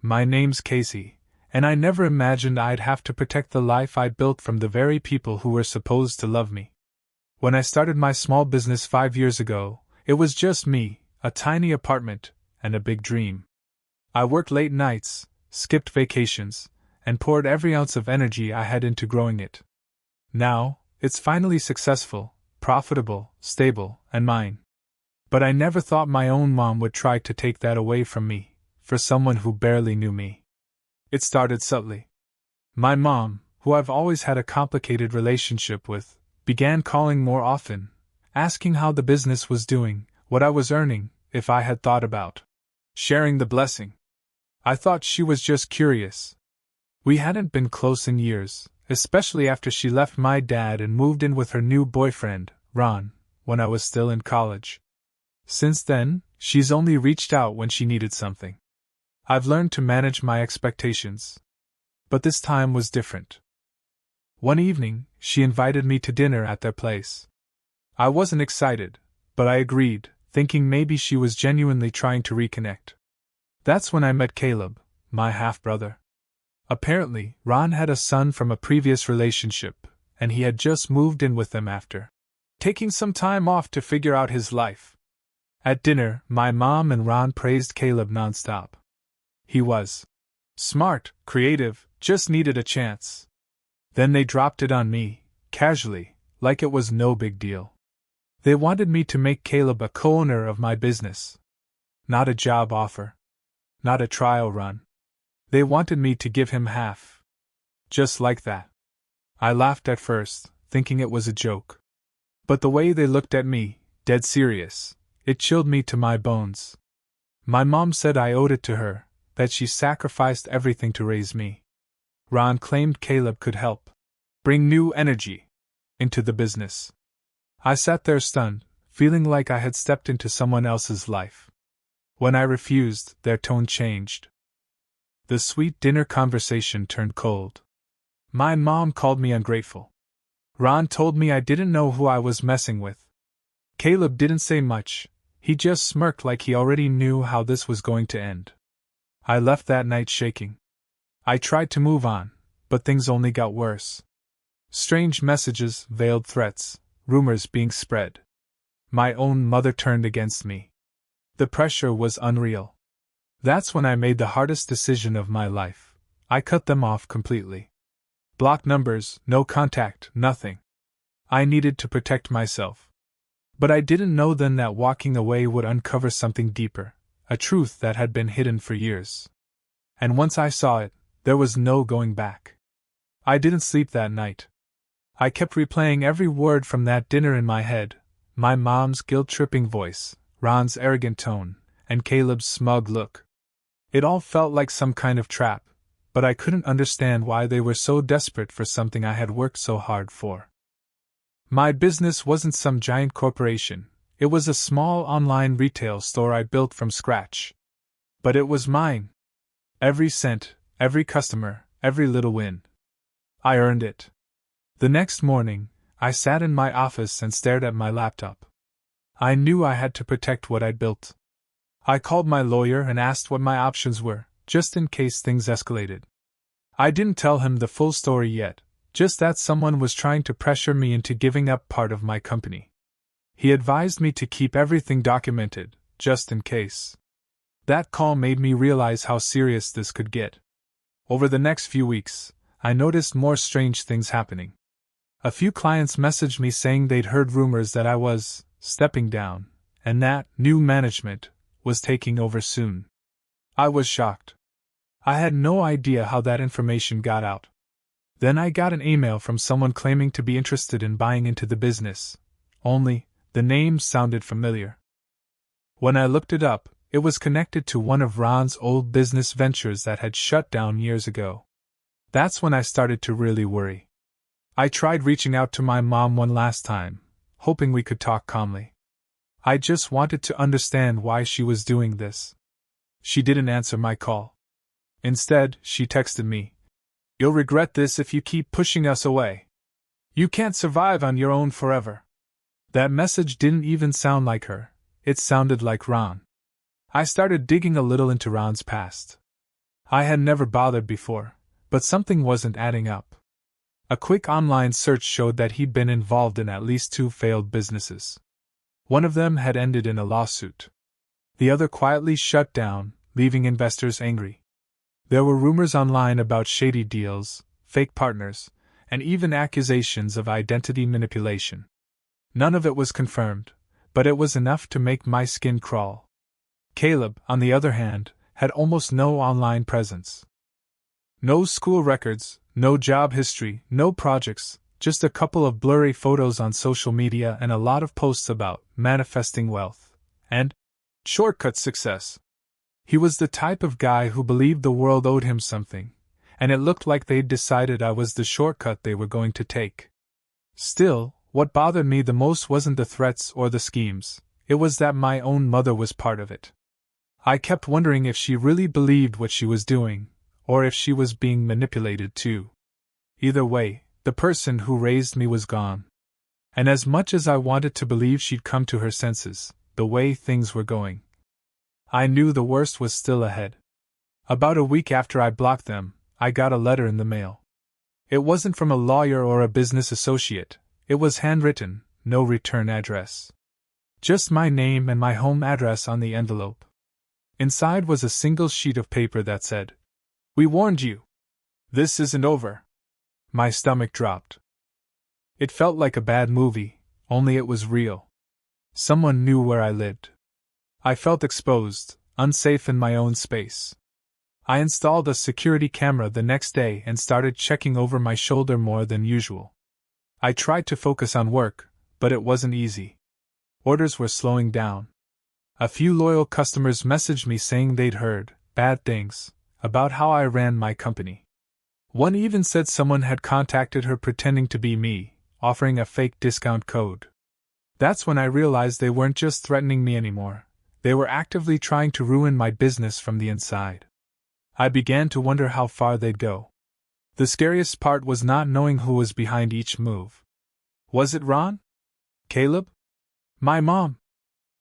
My name's Casey, and I never imagined I'd have to protect the life I'd built from the very people who were supposed to love me. When I started my small business 5 years ago, it was just me, a tiny apartment, and a big dream. I worked late nights, skipped vacations, and poured every ounce of energy I had into growing it. Now, it's finally successful, profitable, stable, and mine. But I never thought my own mom would try to take that away from me, for someone who barely knew me. It started subtly. My mom, who I've always had a complicated relationship with, began calling more often, asking how the business was doing, what I was earning, if I had thought about sharing the blessing. I thought she was just curious. We hadn't been close in years, especially after she left my dad and moved in with her new boyfriend, Ron, when I was still in college. Since then, she's only reached out when she needed something. I've learned to manage my expectations. But this time was different. One evening, she invited me to dinner at their place. I wasn't excited, but I agreed, thinking maybe she was genuinely trying to reconnect. That's when I met Caleb, my half-brother. Apparently, Ron had a son from a previous relationship, and he had just moved in with them after taking some time off to figure out his life. At dinner, my mom and Ron praised Caleb nonstop. He was smart, creative, just needed a chance. Then they dropped it on me, casually, like it was no big deal. They wanted me to make Caleb a co-owner of my business. Not a job offer. Not a trial run. They wanted me to give him half. Just like that. I laughed at first, thinking it was a joke. But the way they looked at me, dead serious, it chilled me to my bones. My mom said I owed it to her, that she sacrificed everything to raise me. Ron claimed Caleb could help bring new energy into the business. I sat there stunned, feeling like I had stepped into someone else's life. When I refused, their tone changed. The sweet dinner conversation turned cold. My mom called me ungrateful. Ron told me I didn't know who I was messing with. Caleb didn't say much, he just smirked like he already knew how this was going to end. I left that night shaking. I tried to move on, but things only got worse. Strange messages, veiled threats, rumors being spread. My own mother turned against me. The pressure was unreal. That's when I made the hardest decision of my life. I cut them off completely. Blocked numbers, no contact, nothing. I needed to protect myself. But I didn't know then that walking away would uncover something deeper, a truth that had been hidden for years. And once I saw it, there was no going back. I didn't sleep that night. I kept replaying every word from that dinner in my head, my mom's guilt-tripping voice, Ron's arrogant tone, and Caleb's smug look. It all felt like some kind of trap, but I couldn't understand why they were so desperate for something I had worked so hard for. My business wasn't some giant corporation, it was a small online retail store I built from scratch. But it was mine. Every cent, every customer, every little win. I earned it. The next morning, I sat in my office and stared at my laptop. I knew I had to protect what I'd built. I called my lawyer and asked what my options were, just in case things escalated. I didn't tell him the full story yet, just that someone was trying to pressure me into giving up part of my company. He advised me to keep everything documented, just in case. That call made me realize how serious this could get. Over the next few weeks, I noticed more strange things happening. A few clients messaged me saying they'd heard rumors that I was stepping down, and that new management was taking over soon. I was shocked. I had no idea how that information got out. Then I got an email from someone claiming to be interested in buying into the business, only the name sounded familiar. When I looked it up, it was connected to one of Ron's old business ventures that had shut down years ago. That's when I started to really worry. I tried reaching out to my mom one last time, hoping we could talk calmly. I just wanted to understand why she was doing this. She didn't answer my call. Instead, she texted me, "You'll regret this if you keep pushing us away. You can't survive on your own forever." That message didn't even sound like her, it sounded like Ron. I started digging a little into Ron's past. I had never bothered before, but something wasn't adding up. A quick online search showed that he'd been involved in at least 2 failed businesses. One of them had ended in a lawsuit. The other quietly shut down, leaving investors angry. There were rumors online about shady deals, fake partners, and even accusations of identity manipulation. None of it was confirmed, but it was enough to make my skin crawl. Caleb, on the other hand, had almost no online presence. No school records, no job history, no projects, just a couple of blurry photos on social media and a lot of posts about manifesting wealth and shortcut success. He was the type of guy who believed the world owed him something, and it looked like they'd decided I was the shortcut they were going to take. Still, what bothered me the most wasn't the threats or the schemes, it was that my own mother was part of it. I kept wondering if she really believed what she was doing, or if she was being manipulated too. Either way, the person who raised me was gone. And as much as I wanted to believe she'd come to her senses, the way things were going, I knew the worst was still ahead. About a week after I blocked them, I got a letter in the mail. It wasn't from a lawyer or a business associate, it was handwritten, no return address. Just my name and my home address on the envelope. Inside was a single sheet of paper that said, "We warned you. This isn't over." My stomach dropped. It felt like a bad movie, only it was real. Someone knew where I lived. I felt exposed, unsafe in my own space. I installed a security camera the next day and started checking over my shoulder more than usual. I tried to focus on work, but it wasn't easy. Orders were slowing down. A few loyal customers messaged me saying they'd heard bad things about how I ran my company. One even said someone had contacted her pretending to be me, offering a fake discount code. That's when I realized they weren't just threatening me anymore, they were actively trying to ruin my business from the inside. I began to wonder how far they'd go. The scariest part was not knowing who was behind each move. Was it Ron? Caleb? My mom?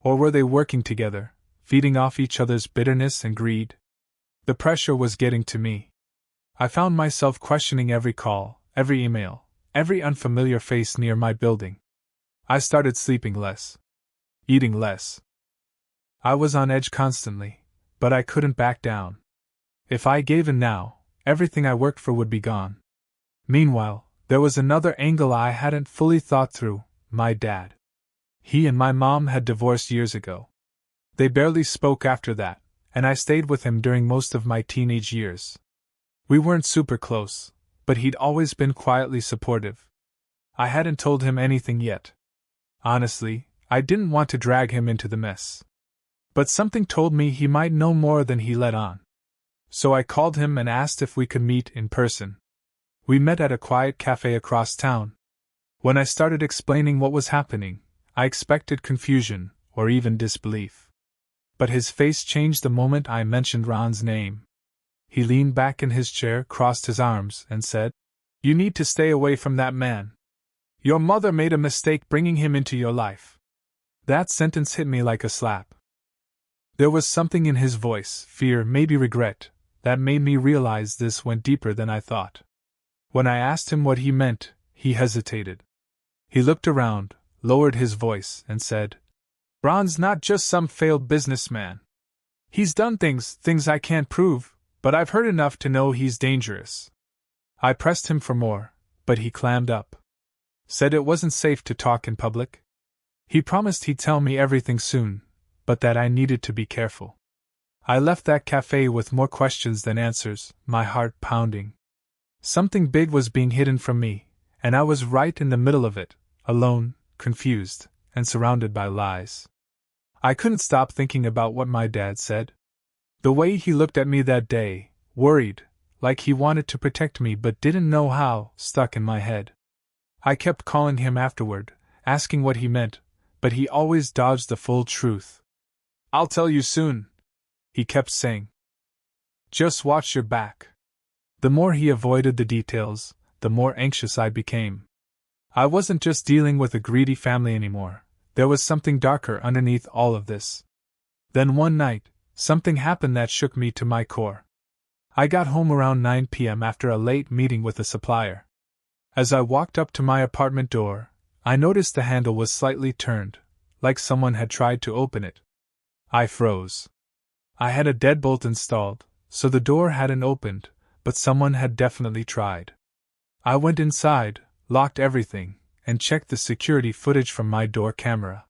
Or were they working together, feeding off each other's bitterness and greed? The pressure was getting to me. I found myself questioning every call, every email, every unfamiliar face near my building. I started sleeping less, eating less. I was on edge constantly, but I couldn't back down. If I gave in now, everything I worked for would be gone. Meanwhile, there was another angle I hadn't fully thought through: my dad. He and my mom had divorced years ago. They barely spoke after that, and I stayed with him during most of my teenage years. We weren't super close, but he'd always been quietly supportive. I hadn't told him anything yet. Honestly, I didn't want to drag him into the mess. But something told me he might know more than he let on. So I called him and asked if we could meet in person. We met at a quiet cafe across town. When I started explaining what was happening, I expected confusion, or even disbelief. But his face changed the moment I mentioned Ron's name. He leaned back in his chair, crossed his arms, and said, "You need to stay away from that man. Your mother made a mistake bringing him into your life." That sentence hit me like a slap. There was something in his voice, fear, maybe regret, that made me realize this went deeper than I thought. When I asked him what he meant, he hesitated. He looked around, lowered his voice, and said, "Ron's not just some failed businessman. He's done things I can't prove, but I've heard enough to know he's dangerous." I pressed him for more, but he clammed up. Said it wasn't safe to talk in public. He promised he'd tell me everything soon, but that I needed to be careful. I left that cafe with more questions than answers, my heart pounding. Something big was being hidden from me, and I was right in the middle of it, alone, confused, and surrounded by lies. I couldn't stop thinking about what my dad said. The way he looked at me that day, worried, like he wanted to protect me but didn't know how, stuck in my head. I kept calling him afterward, asking what he meant, but he always dodged the full truth. "I'll tell you soon," he kept saying. "Just watch your back." The more he avoided the details, the more anxious I became. I wasn't just dealing with a greedy family anymore, there was something darker underneath all of this. Then one night, something happened that shook me to my core. I got home around 9 p.m. after a late meeting with a supplier. As I walked up to my apartment door, I noticed the handle was slightly turned, like someone had tried to open it. I froze. I had a deadbolt installed, so the door hadn't opened, but someone had definitely tried. I went inside, locked everything, and checked the security footage from my door camera.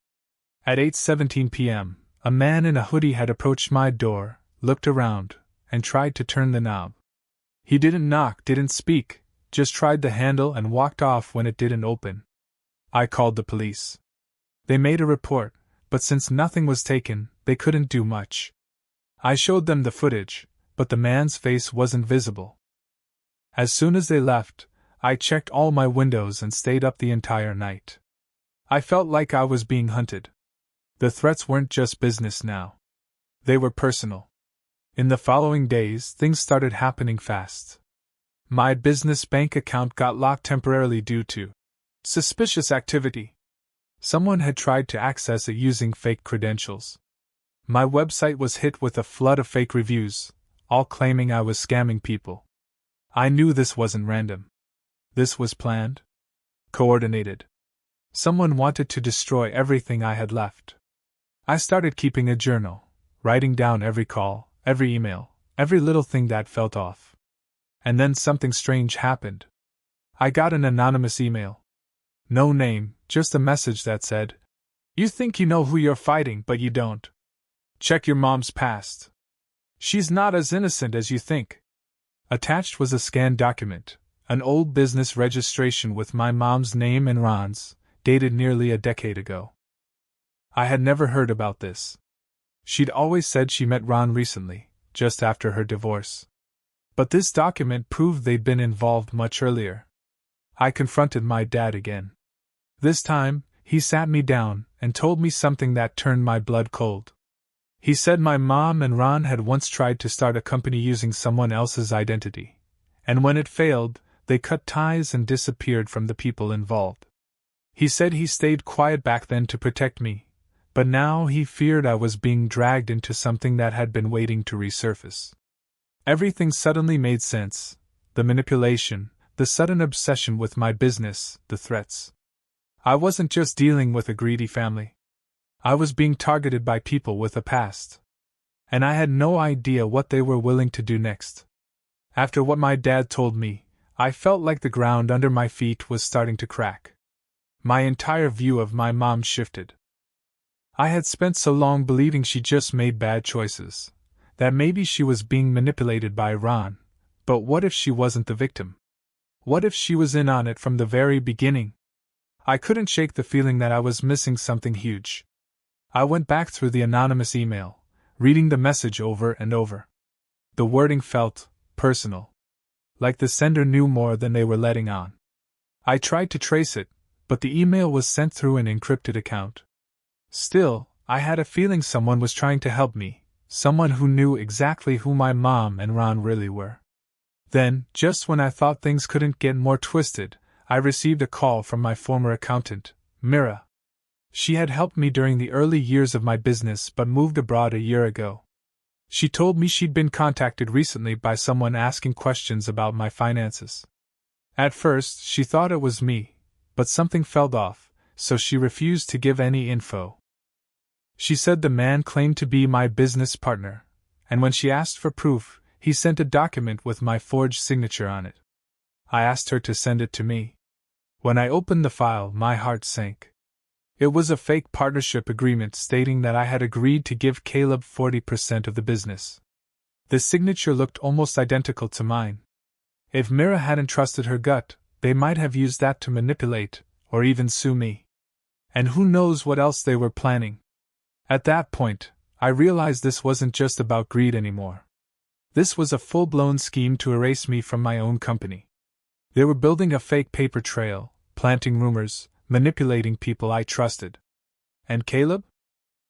At 8:17 p.m., a man in a hoodie had approached my door, looked around, and tried to turn the knob. He didn't knock, didn't speak, just tried the handle and walked off when it didn't open. I called the police. They made a report, but since nothing was taken, they couldn't do much. I showed them the footage, but the man's face wasn't visible. As soon as they left, I checked all my windows and stayed up the entire night. I felt like I was being hunted. The threats weren't just business now. They were personal. In the following days, things started happening fast. My business bank account got locked temporarily due to suspicious activity. Someone had tried to access it using fake credentials. My website was hit with a flood of fake reviews, all claiming I was scamming people. I knew this wasn't random. This was planned, coordinated. Someone wanted to destroy everything I had left. I started keeping a journal, writing down every call, every email, every little thing that felt off. And then something strange happened. I got an anonymous email. No name, just a message that said, "You think you know who you're fighting, but you don't. Check your mom's past. She's not as innocent as you think." Attached was a scanned document, an old business registration with my mom's name and Ron's, dated nearly a decade ago. I had never heard about this. She'd always said she met Ron recently, just after her divorce. But this document proved they'd been involved much earlier. I confronted my dad again. This time, he sat me down and told me something that turned my blood cold. He said my mom and Ron had once tried to start a company using someone else's identity, and when it failed, they cut ties and disappeared from the people involved. He said he stayed quiet back then to protect me, but now he feared I was being dragged into something that had been waiting to resurface. Everything suddenly made sense: the manipulation, the sudden obsession with my business, the threats. I wasn't just dealing with a greedy family. I was being targeted by people with a past. And I had no idea what they were willing to do next. After what my dad told me, I felt like the ground under my feet was starting to crack. My entire view of my mom shifted. I had spent so long believing she just made bad choices, that maybe she was being manipulated by Ron, but what if she wasn't the victim? What if she was in on it from the very beginning? I couldn't shake the feeling that I was missing something huge. I went back through the anonymous email, reading the message over and over. The wording felt personal, like the sender knew more than they were letting on. I tried to trace it, but the email was sent through an encrypted account. Still, I had a feeling someone was trying to help me, someone who knew exactly who my mom and Ron really were. Then, just when I thought things couldn't get more twisted, I received a call from my former accountant, Mira. She had helped me during the early years of my business but moved abroad a year ago. She told me she'd been contacted recently by someone asking questions about my finances. At first, she thought it was me, but something felt off, so she refused to give any info. She said the man claimed to be my business partner, and when she asked for proof, he sent a document with my forged signature on it. I asked her to send it to me. When I opened the file, my heart sank. It was a fake partnership agreement stating that I had agreed to give Caleb 40% of the business. The signature looked almost identical to mine. If Mira hadn't trusted her gut, they might have used that to manipulate, or even sue me. And who knows what else they were planning. At that point, I realized this wasn't just about greed anymore. This was a full-blown scheme to erase me from my own company. They were building a fake paper trail, planting rumors, manipulating people I trusted. And Caleb?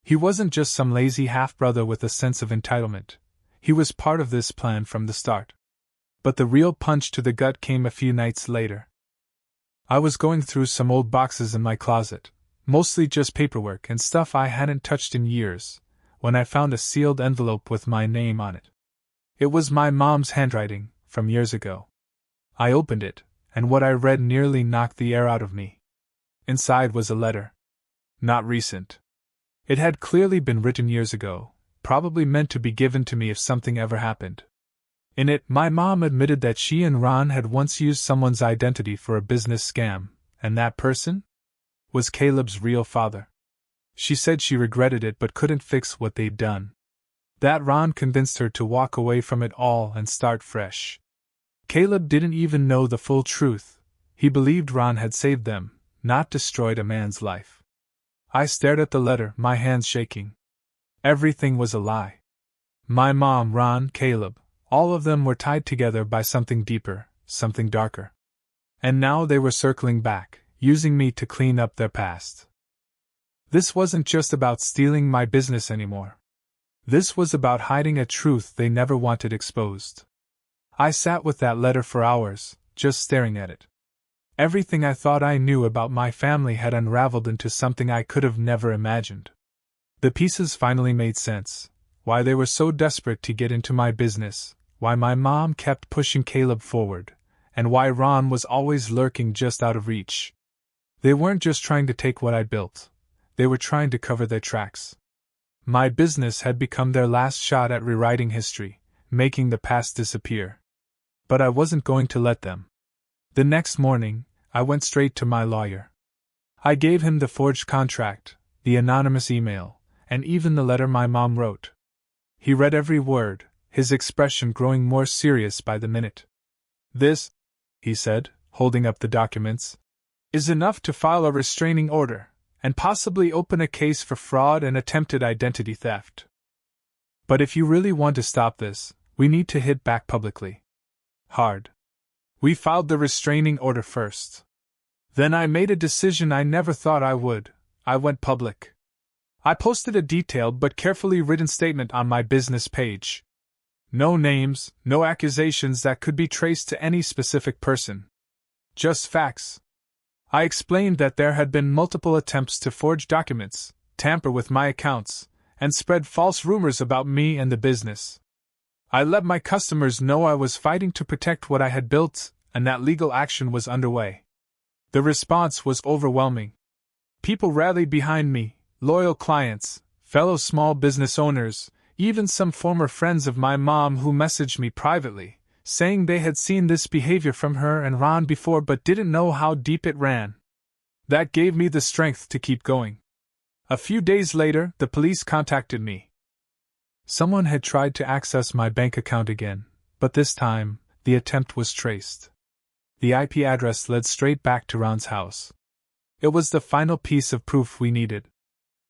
He wasn't just some lazy half-brother with a sense of entitlement. He was part of this plan from the start. But the real punch to the gut came a few nights later. I was going through some old boxes in my closet, mostly just paperwork and stuff I hadn't touched in years, when I found a sealed envelope with my name on it. It was my mom's handwriting, from years ago. I opened it, and what I read nearly knocked the air out of me. Inside was a letter. Not recent. It had clearly been written years ago, probably meant to be given to me if something ever happened. In it, my mom admitted that she and Ron had once used someone's identity for a business scam, and that person was Caleb's real father. She said she regretted it but couldn't fix what they'd done. That Ron convinced her to walk away from it all and start fresh. Caleb didn't even know the full truth. He believed Ron had saved them, not destroyed a man's life. I stared at the letter, my hands shaking. Everything was a lie. My mom, Ron, Caleb, all of them were tied together by something deeper, something darker. And now they were circling back, using me to clean up their past. This wasn't just about stealing my business anymore. This was about hiding a truth they never wanted exposed. I sat with that letter for hours, just staring at it. Everything I thought I knew about my family had unraveled into something I could have never imagined. The pieces finally made sense. Why they were so desperate to get into my business, why my mom kept pushing Caleb forward, and why Ron was always lurking just out of reach. They weren't just trying to take what I built. They were trying to cover their tracks. My business had become their last shot at rewriting history, making the past disappear. But I wasn't going to let them. The next morning, I went straight to my lawyer. I gave him the forged contract, the anonymous email, and even the letter my mom wrote. He read every word, his expression growing more serious by the minute. "This," he said, holding up the documents, "is enough to file a restraining order, and possibly open a case for fraud and attempted identity theft. But if you really want to stop this, we need to hit back publicly. Hard." We filed the restraining order first. Then I made a decision I never thought I would. I went public. I posted a detailed but carefully written statement on my business page. No names, no accusations that could be traced to any specific person. Just facts. I explained that there had been multiple attempts to forge documents, tamper with my accounts, and spread false rumors about me and the business. I let my customers know I was fighting to protect what I had built, and that legal action was underway. The response was overwhelming. People rallied behind me, loyal clients, fellow small business owners, even some former friends of my mom who messaged me privately, saying they had seen this behavior from her and Ron before but didn't know how deep it ran. That gave me the strength to keep going. A few days later, the police contacted me. Someone had tried to access my bank account again, but this time, the attempt was traced. The IP address led straight back to Ron's house. It was the final piece of proof we needed.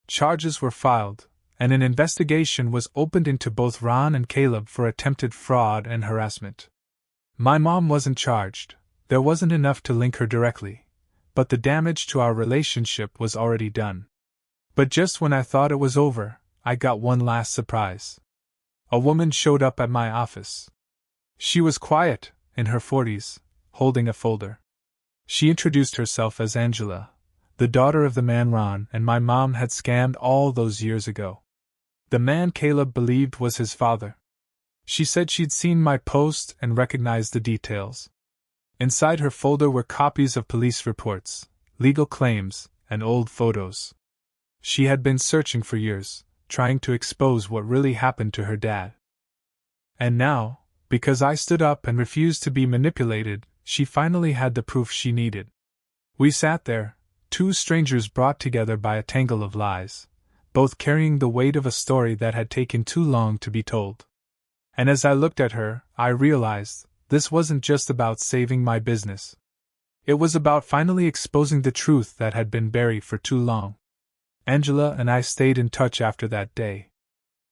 Charges were filed, and an investigation was opened into both Ron and Caleb for attempted fraud and harassment. My mom wasn't charged. There wasn't enough to link her directly, but the damage to our relationship was already done. But just when I thought it was over, I got one last surprise. A woman showed up at my office. She was quiet, in her 40s, holding a folder. She introduced herself as Angela, the daughter of the man Ron and my mom had scammed all those years ago. The man Caleb believed was his father. She said she'd seen my post and recognized the details. Inside her folder were copies of police reports, legal claims, and old photos. She had been searching for years, trying to expose what really happened to her dad. And now, because I stood up and refused to be manipulated, she finally had the proof she needed. We sat there, two strangers brought together by a tangle of lies, both carrying the weight of a story that had taken too long to be told. And as I looked at her, I realized this wasn't just about saving my business. It was about finally exposing the truth that had been buried for too long. Angela and I stayed in touch after that day.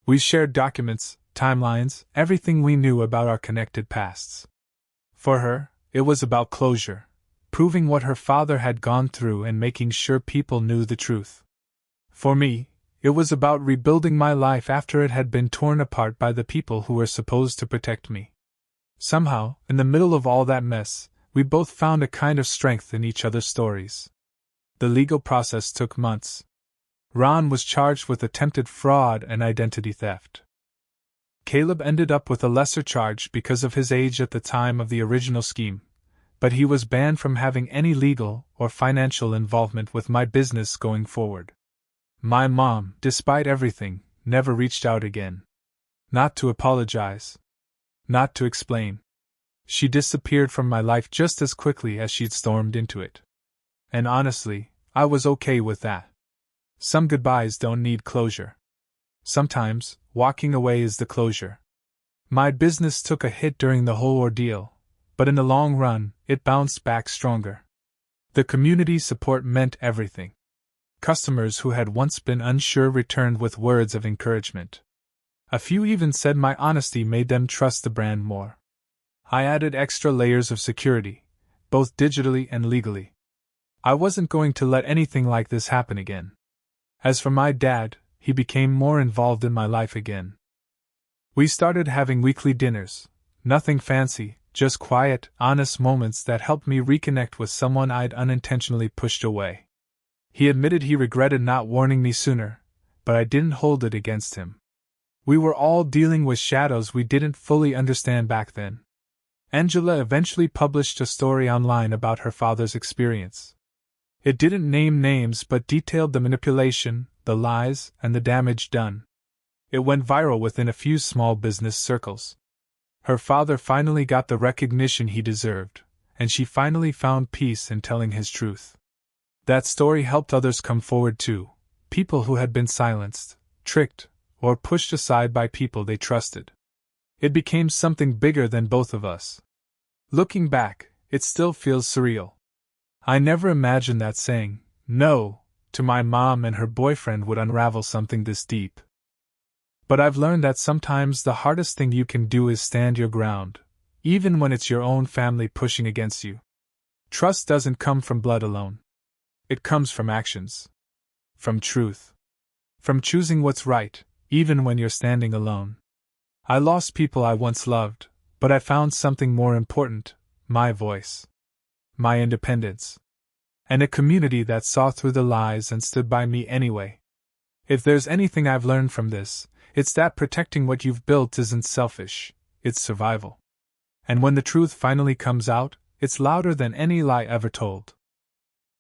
We shared documents, timelines, everything we knew about our connected pasts. For her, it was about closure, proving what her father had gone through and making sure people knew the truth. For me, it was about rebuilding my life after it had been torn apart by the people who were supposed to protect me. Somehow, in the middle of all that mess, we both found a kind of strength in each other's stories. The legal process took months. Ron was charged with attempted fraud and identity theft. Caleb ended up with a lesser charge because of his age at the time of the original scheme, but he was banned from having any legal or financial involvement with my business going forward. My mom, despite everything, never reached out again. Not to apologize. Not to explain. She disappeared from my life just as quickly as she'd stormed into it. And honestly, I was okay with that. Some goodbyes don't need closure. Sometimes, walking away is the closure. My business took a hit during the whole ordeal, but in the long run, it bounced back stronger. The community support meant everything. Customers who had once been unsure returned with words of encouragement. A few even said my honesty made them trust the brand more. I added extra layers of security, both digitally and legally. I wasn't going to let anything like this happen again. As for my dad, he became more involved in my life again. We started having weekly dinners, nothing fancy, just quiet, honest moments that helped me reconnect with someone I'd unintentionally pushed away. He admitted he regretted not warning me sooner, but I didn't hold it against him. We were all dealing with shadows we didn't fully understand back then. Angela eventually published a story online about her father's experience. It didn't name names but detailed the manipulation, the lies, and the damage done. It went viral within a few small business circles. Her father finally got the recognition he deserved, and she finally found peace in telling his truth. That story helped others come forward too, people who had been silenced, tricked, or pushed aside by people they trusted. It became something bigger than both of us. Looking back, it still feels surreal. I never imagined that saying no to my mom and her boyfriend would unravel something this deep. But I've learned that sometimes the hardest thing you can do is stand your ground, even when it's your own family pushing against you. Trust doesn't come from blood alone. It comes from actions. From truth. From choosing what's right, even when you're standing alone. I lost people I once loved, but I found something more important: my voice. My independence. And a community that saw through the lies and stood by me anyway. If there's anything I've learned from this, it's that protecting what you've built isn't selfish, it's survival. And when the truth finally comes out, it's louder than any lie ever told.